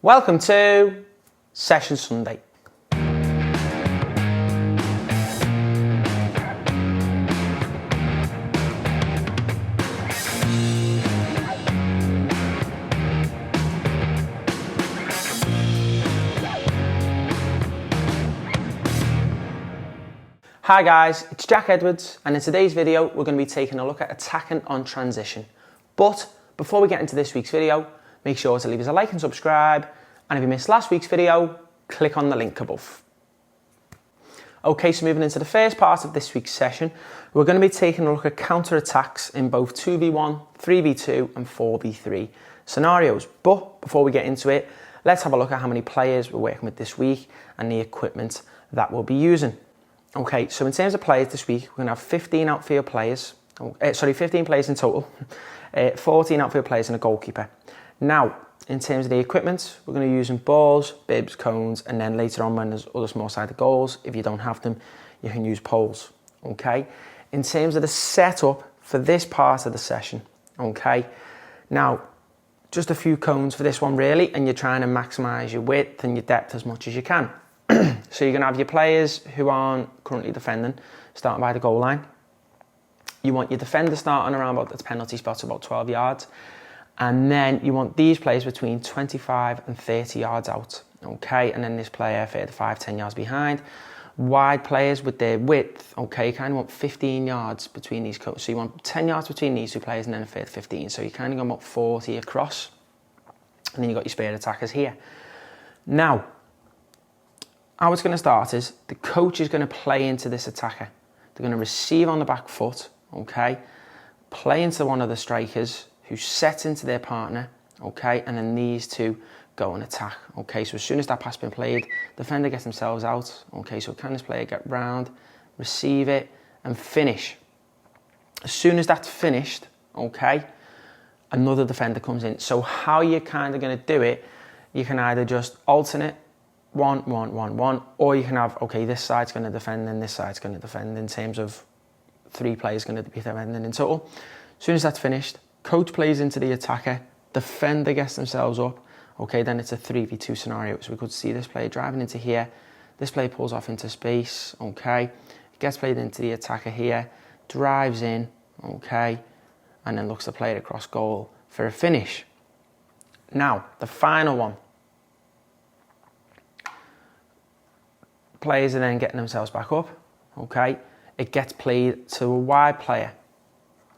Welcome to Session Sunday. Hi guys, it's Jack Edwards, and in today's video we're going to be taking a look at attacking on transition. But before we get into this week's video, make sure to leave us a like and subscribe, and if you missed last week's video, click on the link above. Okay, so moving into the first part of this week's session, we're going to be taking a look at counter-attacks in both 2v1, 3v2 and 4v3 scenarios. But before we get into it, let's have a look at how many players we're working with this week and the equipment that we'll be using. Okay, so in terms of players this week, we're going to have 15 outfield players, 15 players in total, 14 outfield players and a goalkeeper. Now, in terms of the equipment, we're going to be using balls, bibs, cones, and then later on when there's other small-sided goals, if you don't have them, you can use poles, okay? In terms of the setup for this part of the session, okay? Now, just a few cones for this one really, and you're trying to maximise your width and your depth as much as you can. So you're going to have your players who aren't currently defending, starting by the goal line. You want your defender starting around about the penalty spot, about 12 yards. And then you want these players between 25 and 30 yards out. Okay, and then this player 35, 10 yards behind. Wide players with their width, okay, you kind of want 15 yards between these cones. So you want 10 yards between these two players and then a further 15. So you kind of got about 40 across. And then you've got your spear attackers here. Now, how it's going to start is the coach is going to play into this attacker. They're going to receive on the back foot, okay, play into one of the strikers who sets into their partner, okay, and then these two go and attack, okay. So as soon as that pass has been played, defender gets themselves out, okay. So can this player get round, receive it, and finish? As soon as that's finished, okay, another defender comes in. So how you're kind of going to do it, you can either just alternate. 1, 1, 1, 1, or you can have, okay, this side's going to defend and this side's going to defend in terms of 3 players going to be defending in total. As soon as that's finished, coach plays into the attacker, defender gets themselves up, okay, then it's a 3v2 scenario. So we could see this player driving into here, this player pulls off into space, okay, it gets played into the attacker here, drives in, okay, and then looks to play it across goal for a finish. Now, the final one. Players are then getting themselves back up, okay? It gets played to a wide player.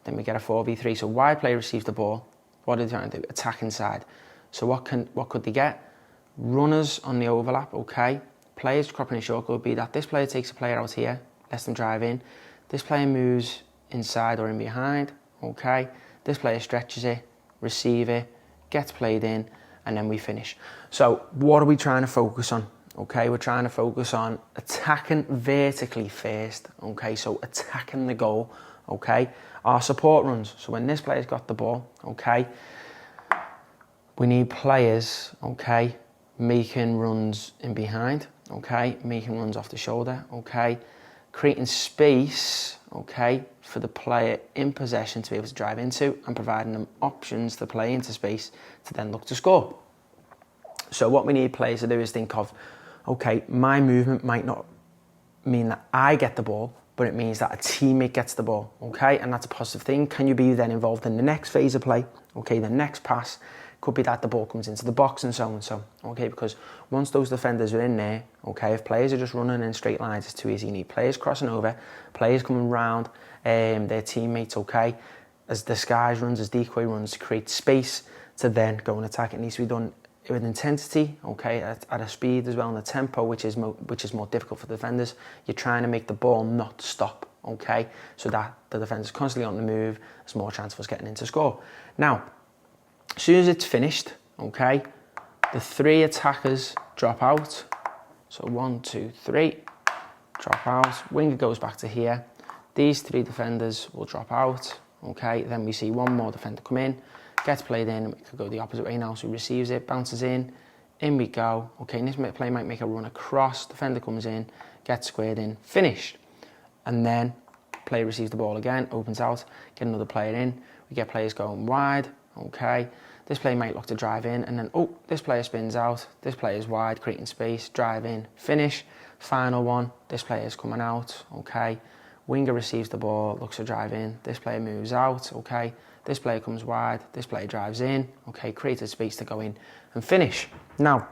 Then we get a 4v3. So wide player receives the ball. What are they trying to do? Attack inside. So what could they get? Runners on the overlap, okay? Players cropping in short could be that this player takes a player out here, lets them drive in. This player moves inside or in behind, okay? This player stretches it, receive it, gets played in, and then we finish. So what are we trying to focus on? Okay, we're trying to focus on attacking vertically first, okay, so attacking the goal, okay. Our support runs, so when this player's got the ball, okay, we need players, okay, making runs in behind, okay, making runs off the shoulder, okay, creating space, okay, for the player in possession to be able to drive into and providing them options to play into space to then look to score. So what we need players to do is think of, okay, my movement might not mean that I get the ball, but it means that a teammate gets the ball, okay? And that's a positive thing. Can you be then involved in the next phase of play? Okay, the next pass could be that the ball comes into the box and so, okay? Because once those defenders are in there, okay, if players are just running in straight lines, it's too easy. You need players crossing over, players coming round, their teammates, okay? As disguise runs, as decoy runs, to create space to then go and attack. It needs to be done with intensity, okay, at a speed as well, and a tempo, which is more difficult for defenders. You're trying to make the ball not stop, okay, so that the defender's constantly on the move. There's more chance of us getting into score. Now, as soon as it's finished, okay, the 3 attackers drop out. So 1, 2, 3, drop out. Winger goes back to here. These 3 defenders will drop out, okay. Then we see 1 more defender come in. Gets played in, it could go the opposite way now, so he receives it, bounces in we go, okay, and this player might make a run across, defender comes in, gets squared in, finished. And then player receives the ball again, opens out, get another player in, we get players going wide, okay, This player might look to drive in, and then, oh, this player spins out. This player is wide, creating space, drive in, finish. Final one, this player is coming out, okay. Winger receives the ball, looks to drive in. This player moves out, okay. This player comes wide, this player drives in, okay, created space to go in and finish. Now,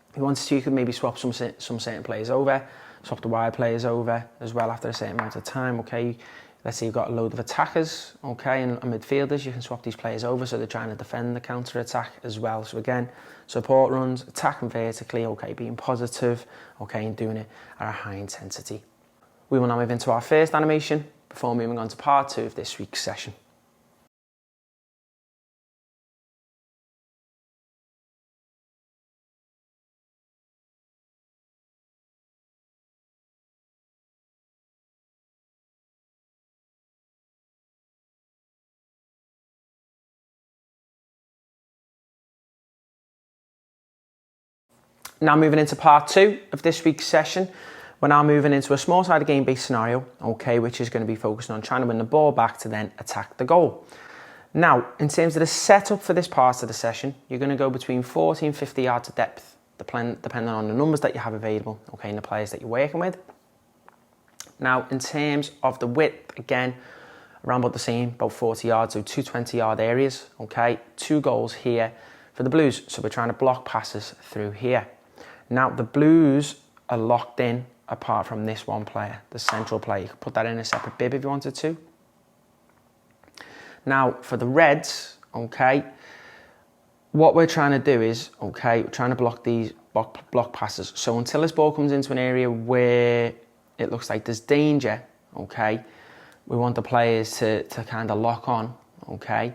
if you wanted to, you could maybe swap some certain players over, swap the wide players over as well after a certain amount of time, okay. Let's say you've got a load of attackers, okay, and midfielders, you can swap these players over so they're trying to defend the counter-attack as well. So again, support runs, attacking vertically, okay, being positive, okay, and doing it at a high intensity. We will now move into our first animation before moving on to part 2 of this week's session. Now moving into part 2 of this week's session, we're now moving into a small-sided game-based scenario, okay, which is going to be focusing on trying to win the ball back to then attack the goal. Now, in terms of the setup for this part of the session, you're going to go between 40 and 50 yards of depth, depending on the numbers that you have available, okay, and the players that you're working with. Now, in terms of the width, again, around about the same, about 40 yards, so 2 20-yard areas, okay, 2 goals here for the Blues, so we're trying to block passes through here. Now, the Blues are locked in apart from this one player, the central player. You could put that in a separate bib if you wanted to. Now, for the Reds, okay, what we're trying to do is, okay, we're trying to block these block passes. So until this ball comes into an area where it looks like there's danger, okay, we want the players to kind of lock on, okay,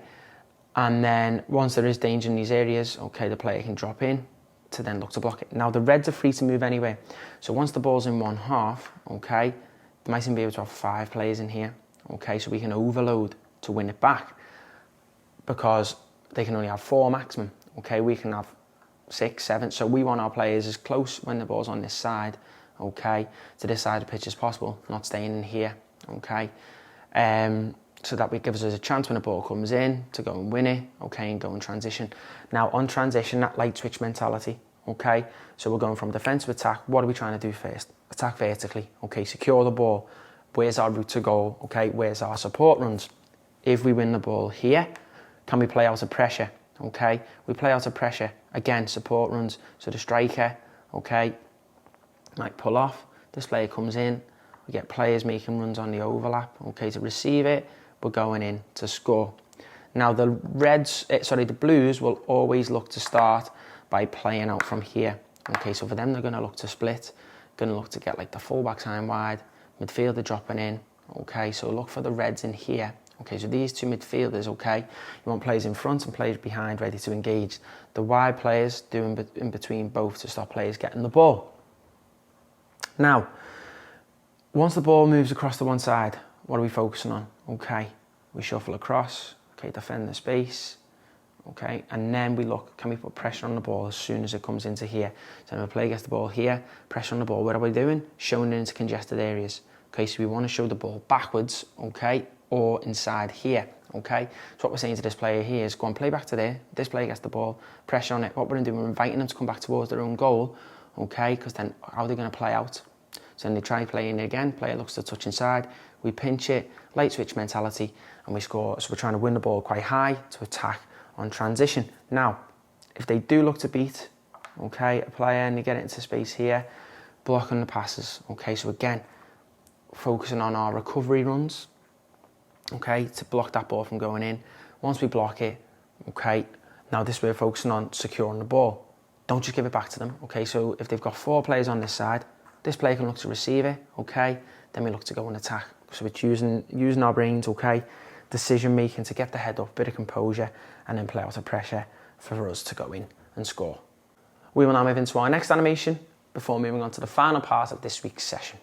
and then once there is danger in these areas, okay, the player can drop in to then look to block it. Now, the Reds are free to move anywhere. So once the ball's in one half, okay, they might even be able to have 5 players in here, okay, so we can overload to win it back because they can only have 4 maximum, okay, we can have 6, 7, so we want our players as close when the ball's on this side, okay, to this side of the pitch as possible, not staying in here, okay, so that gives us a chance when the ball comes in to go and win it, okay, and go and transition. Now, on transition, that light switch mentality, okay, so we're going from defensive attack. What are we trying to do first? Attack vertically, okay, secure the ball. Where's our route to goal, okay, where's our support runs? If we win the ball here, can we play out of pressure, okay? We play out of pressure, again, support runs. So the striker, okay, might pull off. This player comes in. We get players making runs on the overlap, okay, to receive it. We're going in to score. Now, the Blues will always look to start by playing out from here. Okay, so for them, they're going to look to split, going to look to get like the fullback time wide, midfielder dropping in. Okay, so look for the Reds in here. Okay, so these 2 midfielders, okay, you want players in front and players behind ready to engage. The wide players doing in between both to stop players getting the ball. Now, once the ball moves across to one side, what are we focusing on? Okay, we shuffle across, okay, defend the space, okay, and then we look, can we put pressure on the ball as soon as it comes into here? So when the player gets the ball here, pressure on the ball, what are we doing? Showing it into congested areas. Okay, so we want to show the ball backwards, okay, or inside here, okay? So what we're saying to this player here is go and play back to there. This player gets the ball, pressure on it. What we're doing, we're inviting them to come back towards their own goal, okay, because then how are they going to play out? So then they try playing it again, player looks to touch inside, we pinch it, light switch mentality, and we score. So we're trying to win the ball quite high to attack on transition. Now, if they do look to beat, okay, a player and they get it into space here, blocking the passes, okay, so again, focusing on our recovery runs, okay, to block that ball from going in. Once we block it, okay, now this we're focusing on securing the ball. Don't just give it back to them, okay, so if they've got 4 players on this side, this player can look to receive it, okay, then we look to go and attack. So it's using our brains, okay, decision making to get the head up, bit of composure, and then play out of pressure for us to go in and score. We will now move into our next animation before moving on to the final part of this week's session.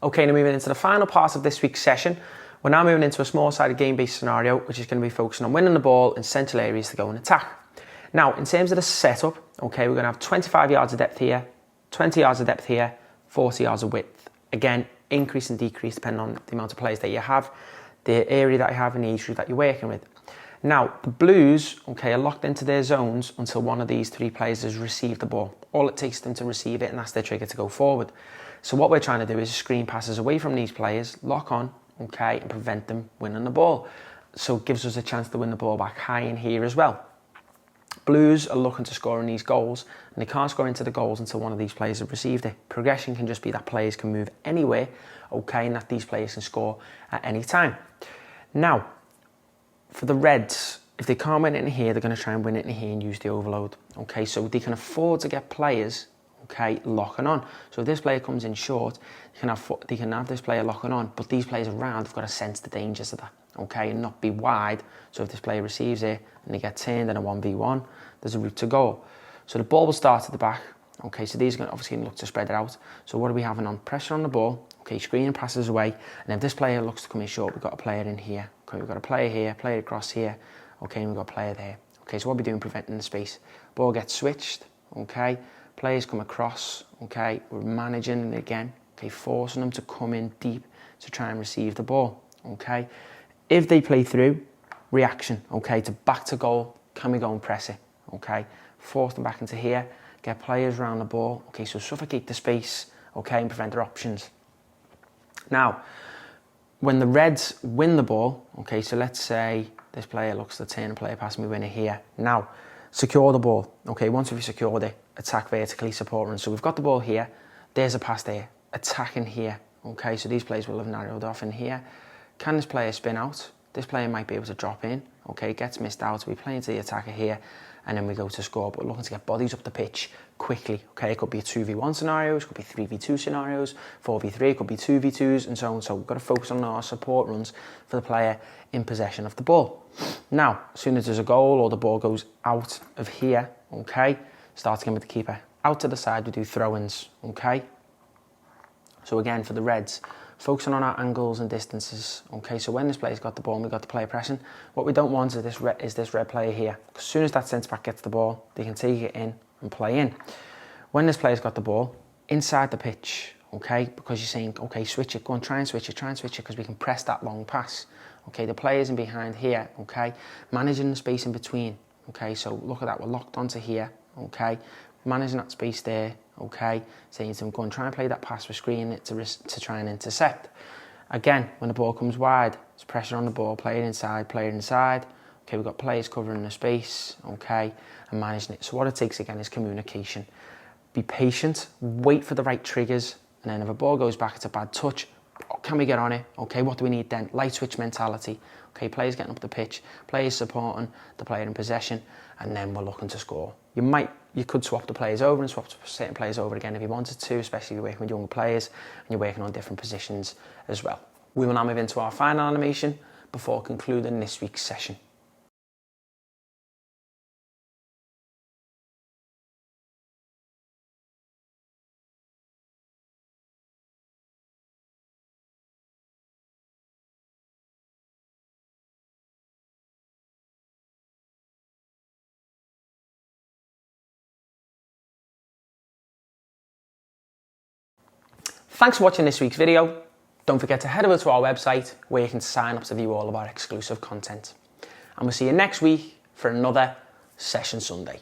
Okay, now moving into the final part of this week's session, we're now moving into a small-sided game-based scenario, which is going to be focusing on winning the ball in central areas to go and attack. Now, in terms of the setup, okay, we're going to have 25 yards of depth here, 20 yards of depth here, 40 yards of width. Again, increase and decrease depending on the amount of players that you have, the area that you have, and the age group that you're working with. Now, the Blues, okay, are locked into their zones until one of these three players has received the ball. All it takes them to receive it, and that's their trigger to go forward. So what we're trying to do is screen passes away from these players, lock on, okay, and prevent them winning the ball. So it gives us a chance to win the ball back high in here as well. Blues are looking to score in these goals, and they can't score into the goals until one of these players have received it. Progression can just be that players can move anywhere, okay, and that these players can score at any time. Now, for the Reds, if they can't win it in here, they're going to try and win it in here and use the overload. Okay, so they can afford to get players, okay, locking on. So if this player comes in short, they can have this player locking on, but these players around have got to sense the dangers of that, okay, and not be wide. So if this player receives it and they get turned in a 1v1, there's a route to goal. So the ball will start at the back. Okay, so these are obviously going to look to spread it out. So what are we having on? Pressure on the ball. Okay, screening passes away. And if this player looks to come in short, we've got a player in here. Okay, we've got a player here, player across here. Okay, and we've got a player there. Okay, so what are we doing preventing the space? Ball gets switched. Okay, players come across. Okay, we're managing it again. Okay, forcing them to come in deep to try and receive the ball. Okay, if they play through, reaction. Okay, to back to goal, can we go and press it? Okay, force them back into here. Get players around the ball, okay, so suffocate the space, okay, and prevent their options. Now, when the Reds win the ball, okay, so let's say this player looks to turn a player past me, win it here. Now, secure the ball, okay, once we've secured it, attack vertically, support run. So we've got the ball here, there's a pass there, attacking here, okay, so these players will have narrowed off in here. Can this player spin out? This player might be able to drop in, okay, gets missed out, we play into the attacker here, and then we go to score, but we're looking to get bodies up the pitch quickly, okay? It could be a 2v1 scenarios, it could be 3v2 scenarios, 4v3, it could be 2v2s, and so on. So we've got to focus on our support runs for the player in possession of the ball. Now, as soon as there's a goal or the ball goes out of here, okay, starting again with the keeper. Out to the side, we do throw-ins, okay? So again, for the Reds, focusing on our angles and distances. Okay, so when this player's got the ball and we've got the player pressing, what we don't want is this red player here. As soon as that centre-back gets the ball, they can take it in and play in. When this player's got the ball, inside the pitch, okay, because you're saying, okay, switch it, go and try and switch it, because we can press that long pass. Okay, the player's in behind here, okay, managing the space in between. Okay, so look at that, we're locked onto here, okay, managing that space there, okay, saying to them, go and try and play that pass, we're screening it to try and intercept. Again, when the ball comes wide, there's pressure on the ball, player inside. Okay, we've got players covering the space, okay, and managing it. So what it takes again is communication. Be patient, wait for the right triggers, and then if a ball goes back, it's a bad touch. Can we get on it? Okay, what do we need then? Light switch mentality. Okay, players getting up the pitch, players supporting the player in possession, and then we're looking to score. You could swap the players over and swap certain players over again if you wanted to, especially if you're working with younger players and you're working on different positions as well. We will now move into our final animation before concluding this week's session. Thanks for watching this week's video. Don't forget to head over to our website where you can sign up to view all of our exclusive content. And we'll see you next week for another Session Sunday.